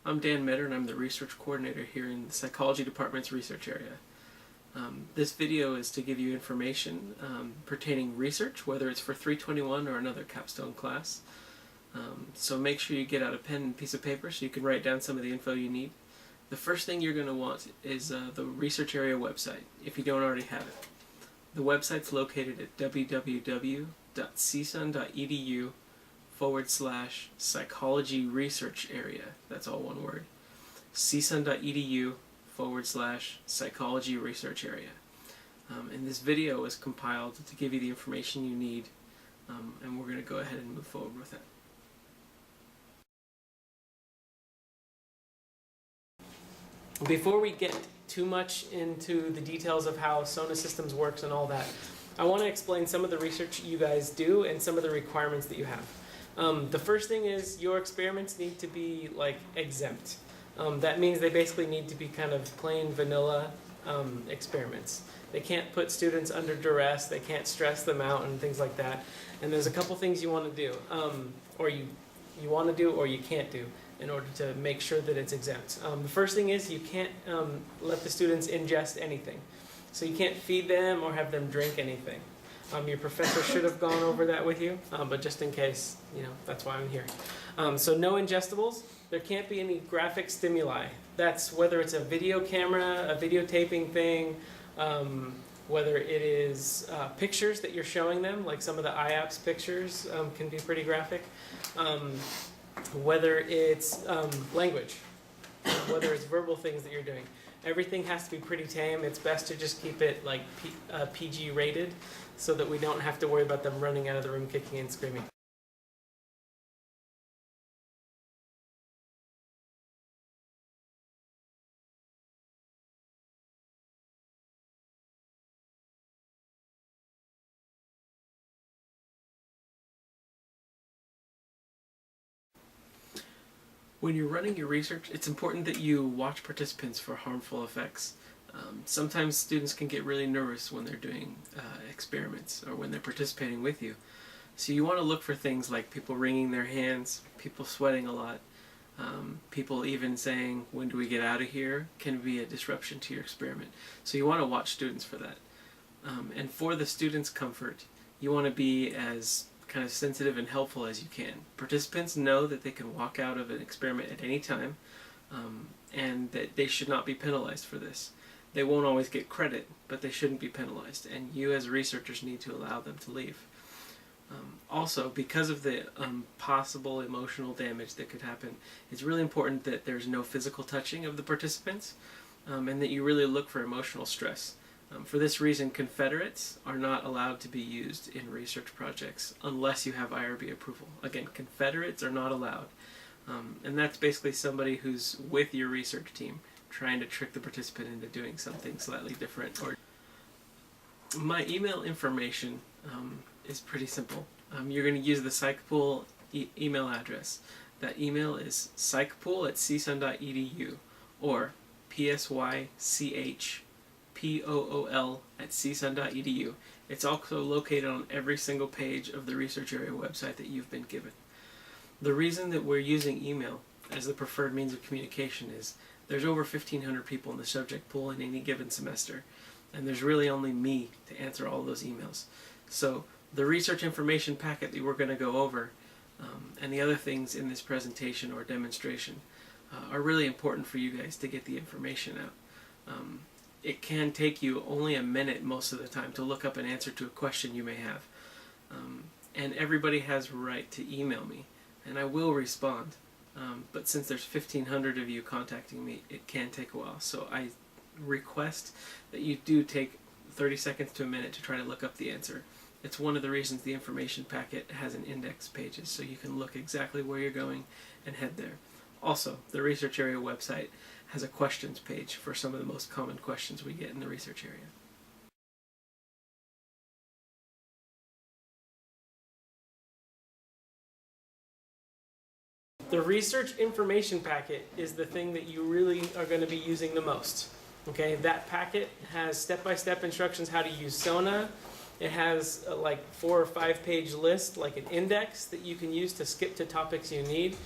I'm Dan Metter, and I'm the research coordinator here in the psychology department's research area. This video is to give you information pertaining research, whether it's for 321 or another capstone class. So make sure you get out a pen and piece of paper so you can write down some of the info you need. The first thing you're going to want is the research area website, if you don't already have it. The website's located at www.csun.edu/psychology research area. That's all one word. csun.edu/psychology research area. And this video is compiled to give you the information you need, and we're going to go ahead and move forward with it. Before we get too much into the details of how SONA systems works and all that, I want to explain some of the research you guys do and some of the requirements that you have. The first thing is your experiments need to be exempt. That means they basically need to be kind of plain vanilla experiments. They can't put students under duress, they can't stress them out and things like that. And there's a couple things you want to do, or you want to do or you can't do in order to make sure that it's exempt. The first thing is you can't let the students ingest anything. So you can't feed them or have them drink anything. Your professor should have gone over that with you, but just in case, that's why I'm here. So no ingestibles. There can't be any graphic stimuli. That's whether it's a video camera, a videotaping thing, whether it is pictures that you're showing them, like some of the IAPS pictures can be pretty graphic, whether it's language, whether it's verbal things that you're doing. Everything has to be pretty tame. It's best to just keep it PG rated so that we don't have to worry about them running out of the room kicking and screaming. When you're running your research, it's important that you watch participants for harmful effects. Sometimes students can get really nervous when they're doing experiments or when they're participating with you. So you want to look for things like people wringing their hands, people sweating a lot, people even saying, "When do we get out of here?" can be a disruption to your experiment. So you want to watch students for that. And for the students' comfort, you want to be as kind of sensitive and helpful as you can. Participants know that they can walk out of an experiment at any time, and that they should not be penalized for this. They won't always get credit, but they shouldn't be penalized, and you as researchers need to allow them to leave. Also, because of the possible emotional damage that could happen, it's really important that there's no physical touching of the participants, and that you really look for emotional stress. For this reason, Confederates are not allowed to be used in research projects unless you have IRB approval. Again, Confederates are not allowed. And that's basically somebody who's with your research team trying to trick the participant into doing something slightly different. My email information is pretty simple. You're going to use the PsychPool email address. That email is psychpool@csun.edu or psychpool@csun.edu. It's also located on every single page of the research area website that you've been given. The reason that we're using email as the preferred means of communication is there's over 1,500 people in the subject pool in any given semester, and there's really only me to answer all those emails. So the research information packet that we're going to go over and the other things in this presentation or demonstration are really important for you guys to get the information out. It can take you only a minute most of the time to look up an answer to a question you may have. And everybody has a right to email me, and I will respond. But since there's 1,500 of you contacting me, it can take a while. So I request that you do take 30 seconds to a minute to try to look up the answer. It's one of the reasons the information packet has an index pages, so you can look exactly where you're going and head there. Also, the research area website has a questions page for some of the most common questions we get in the research area. The research information packet is the thing that you really are going to be using the most. Okay, that packet has step-by-step instructions how to use SONA. It has a 4 or 5 page list, like an index that you can use to skip to topics you need.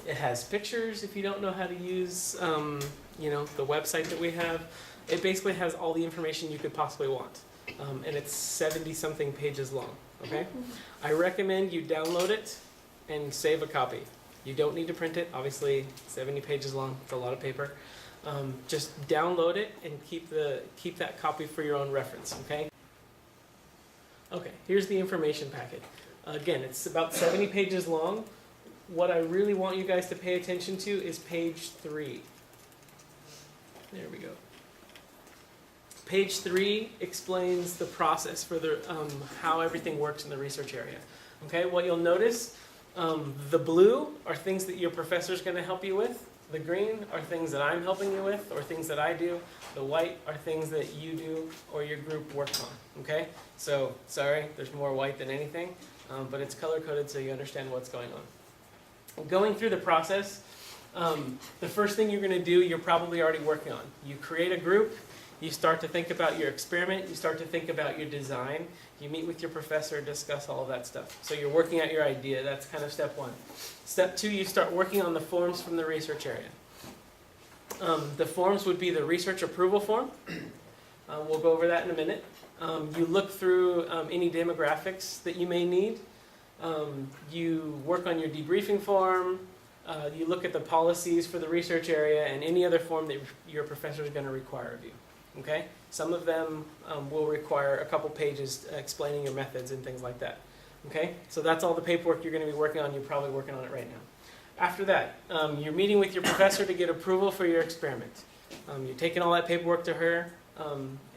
It has pictures if you don't know how to use, the website that we have. It basically has all the information you could possibly want. And it's 70-something pages long, okay? I recommend you download it and save a copy. You don't need to print it, obviously 70 pages long, it's a lot of paper. Just download it and keep that copy for your own reference, okay? Okay, here's the information packet. Again, it's about 70 pages long. What I really want you guys to pay attention to is page 3. There we go. Page 3 explains the process for how everything works in the research area. Okay, what you'll notice, the blue are things that your professor's going to help you with. The green are things that I'm helping you with, or things that I do. The white are things that you do or your group works on. Okay, so sorry, there's more white than anything, but it's color-coded so you understand what's going on. Going through the process, the first thing you're going to do, you're probably already working on. You create a group. You start to think about your experiment, you start to think about your design, you meet with your professor, discuss all of that stuff. So you're working out your idea, that's kind of step 1. Step 2, you start working on the forms from the research area. The forms would be the research approval form. We'll go over that in a minute. You look through any demographics that you may need. You work on your debriefing form. You look at the policies for the research area and any other form that your professor is going to require of you. Okay? Some of them will require a couple pages explaining your methods and things like that. Okay? So that's all the paperwork you're going to be working on. You're probably working on it right now. After that, you're meeting with your professor to get approval for your experiment. You're taking all that paperwork to her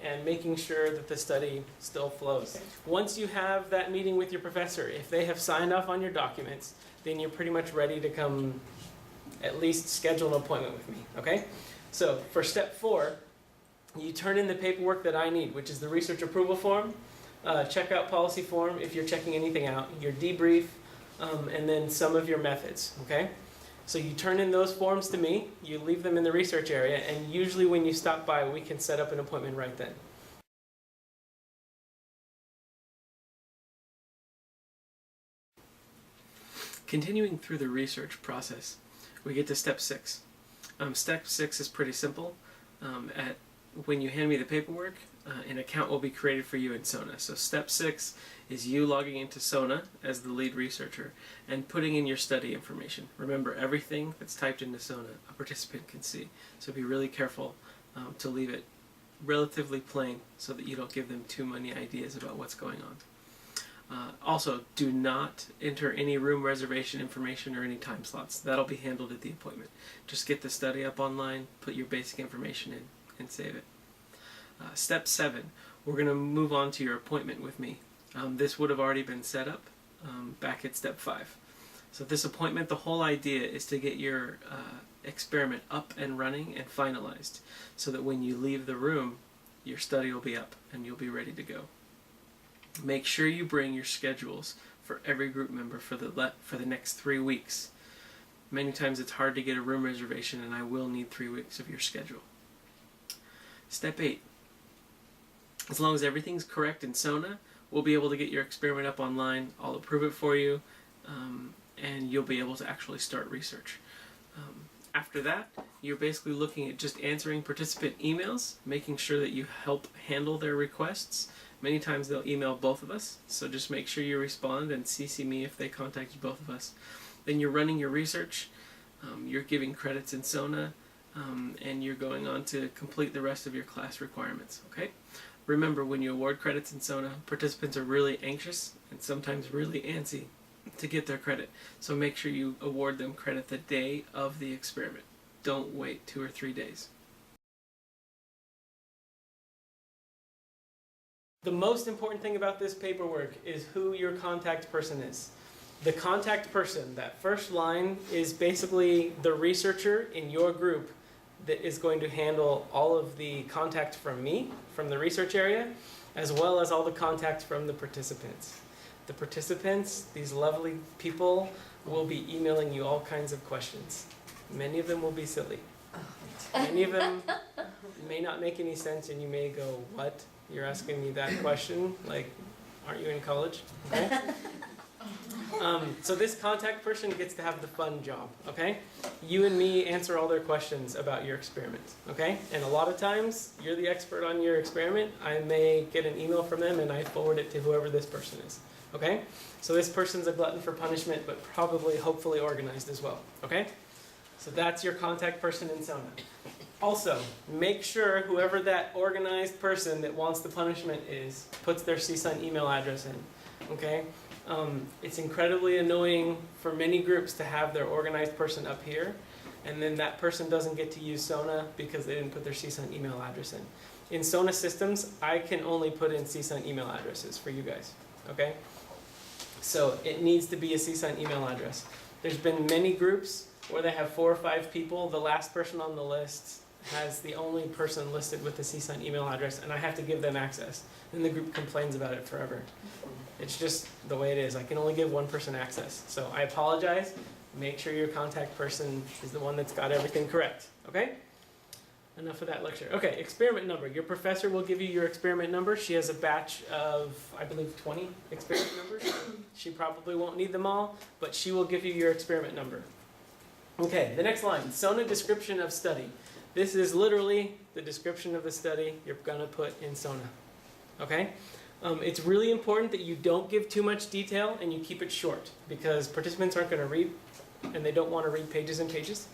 and making sure that the study still flows. Once you have that meeting with your professor, if they have signed off on your documents, then you're pretty much ready to come at least schedule an appointment with me. Okay? So for step 4, you turn in the paperwork that I need, which is the research approval form, checkout policy form if you're checking anything out, your debrief, and then some of your methods, okay? So you turn in those forms to me, you leave them in the research area, and usually when you stop by, we can set up an appointment right then. Continuing through the research process, we get to step 6. Step 6 is pretty simple. When you hand me the paperwork, an account will be created for you in SONA. So step 6 is you logging into SONA as the lead researcher and putting in your study information. Remember, everything that's typed into SONA, a participant can see. So be really careful to leave it relatively plain so that you don't give them too many ideas about what's going on. Also, do not enter any room reservation information or any time slots. That'll be handled at the appointment. Just get the study up online, put your basic information in, and save it. Step 7, we're going to move on to your appointment with me. This would have already been set up back at step 5. So this appointment, the whole idea is to get your experiment up and running and finalized so that when you leave the room, your study will be up and you'll be ready to go. Make sure you bring your schedules for every group member for the next 3 weeks. Many times it's hard to get a room reservation and I will need 3 weeks of your schedule. Step 8. As long as everything's correct in SONA, we'll be able to get your experiment up online. I'll approve it for you, and you'll be able to actually start research. After that, you're basically looking at just answering participant emails, making sure that you help handle their requests. Many times they'll email both of us, so just make sure you respond and CC me if they contacted both of us. Then you're running your research, you're giving credits in SONA, and you're going on to complete the rest of your class requirements, okay? Remember, when you award credits in SONA, participants are really anxious and sometimes really antsy to get their credit. So make sure you award them credit the day of the experiment. Don't wait 2 or 3 days. The most important thing about this paperwork is who your contact person is. The contact person, that first line, is basically the researcher in your group that is going to handle all of the contact from me, from the research area, as well as all the contact from the participants. The participants, these lovely people, will be emailing you all kinds of questions. Many of them will be silly. Many of them may not make any sense and you may go, what? You're asking me that question? Like, aren't you in college? Okay? So this contact person gets to have the fun job, okay? You and me answer all their questions about your experiment, okay? And a lot of times, you're the expert on your experiment. I may get an email from them and I forward it to whoever this person is, okay? So this person's a glutton for punishment, but probably, hopefully organized as well, okay? So that's your contact person in SONA. Also, make sure whoever that organized person that wants the punishment is, puts their CSUN email address in, okay? It's incredibly annoying for many groups to have their organized person up here, and then that person doesn't get to use SONA because they didn't put their CSUN email address in. In SONA systems, I can only put in CSUN email addresses for you guys, okay? So it needs to be a CSUN email address. There's been many groups where they have 4 or 5 people. The last person on the list has the only person listed with the CSUN email address, and I have to give them access. And the group complains about it forever. It's just the way it is. I can only give one person access. So I apologize. Make sure your contact person is the one that's got everything correct, okay? Enough of that lecture. Okay, experiment number. Your professor will give you your experiment number. She has a batch of, I believe, 20 experiment numbers. She probably won't need them all, but she will give you your experiment number. Okay, the next line, SONA description of study. This is literally the description of the study you're going to put in SONA. Okay? It's really important that you don't give too much detail and you keep it short, because participants aren't going to read and they don't want to read pages and pages.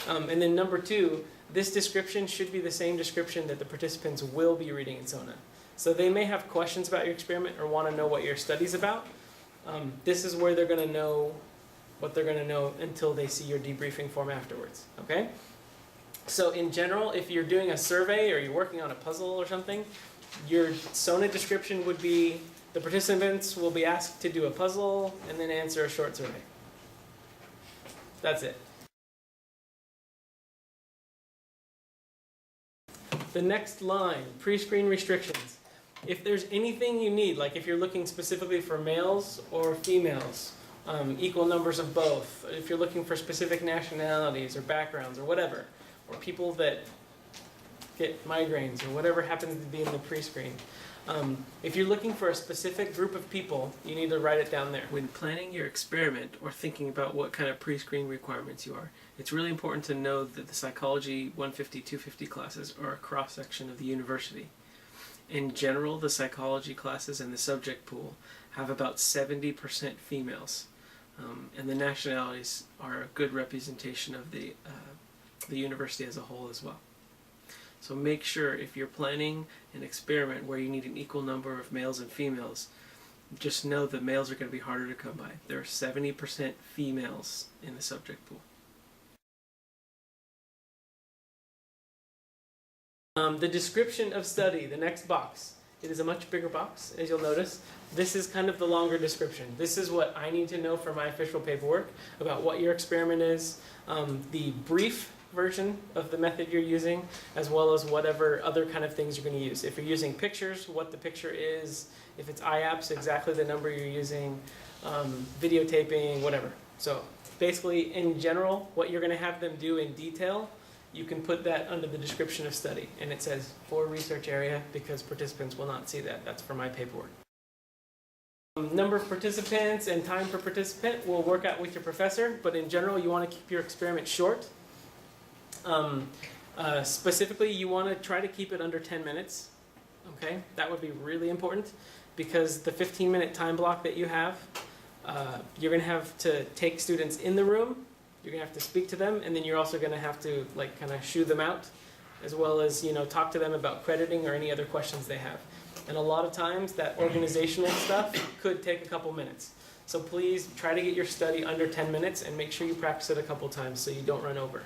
And then number 2, this description should be the same description that the participants will be reading in SONA. So they may have questions about your experiment or want to know what your study's about. This is where they're going to know what they're going to know until they see your debriefing form afterwards. Okay? So in general, if you're doing a survey or you're working on a puzzle or something, your SONA description would be the participants will be asked to do a puzzle and then answer a short survey. That's it. The next line, pre-screen restrictions. If there's anything you need, like if you're looking specifically for males or females, equal numbers of both, if you're looking for specific nationalities or backgrounds or whatever, or people that get migraines or whatever happens to be in the pre-screen. If you're looking for a specific group of people, you need to write it down there. When planning your experiment or thinking about what kind of pre-screen requirements you are, it's really important to know that the Psychology 150, 250 classes are a cross-section of the university. In general, the psychology classes and the subject pool have about 70% females, and the nationalities are a good representation of the university as a whole as well. So make sure if you're planning an experiment where you need an equal number of males and females, just know that males are going to be harder to come by. There are 70% females in the subject pool. The description of study, the next box. It is a much bigger box, as you'll notice. This is kind of the longer description. This is what I need to know for my official paperwork about what your experiment is, the brief version of the method you're using, as well as whatever other kind of things you're going to use. If you're using pictures, what the picture is. If it's IAPS, exactly the number you're using. Videotaping, whatever. So basically, in general, what you're going to have them do in detail, you can put that under the description of study. And it says for research area because participants will not see that. That's for my paperwork. Number of participants and time per participant will work out with your professor, but in general, you want to keep your experiment short. Specifically, you want to try to keep it under 10 minutes. Okay, that would be really important because the 15-minute time block that you have, you're going to have to take students in the room. You're going to have to speak to them, and then you're also going to have to like kind of shoo them out, as well as talk to them about crediting or any other questions they have. And a lot of times that organizational stuff could take a couple minutes. So please try to get your study under 10 minutes and make sure you practice it a couple times so you don't run over.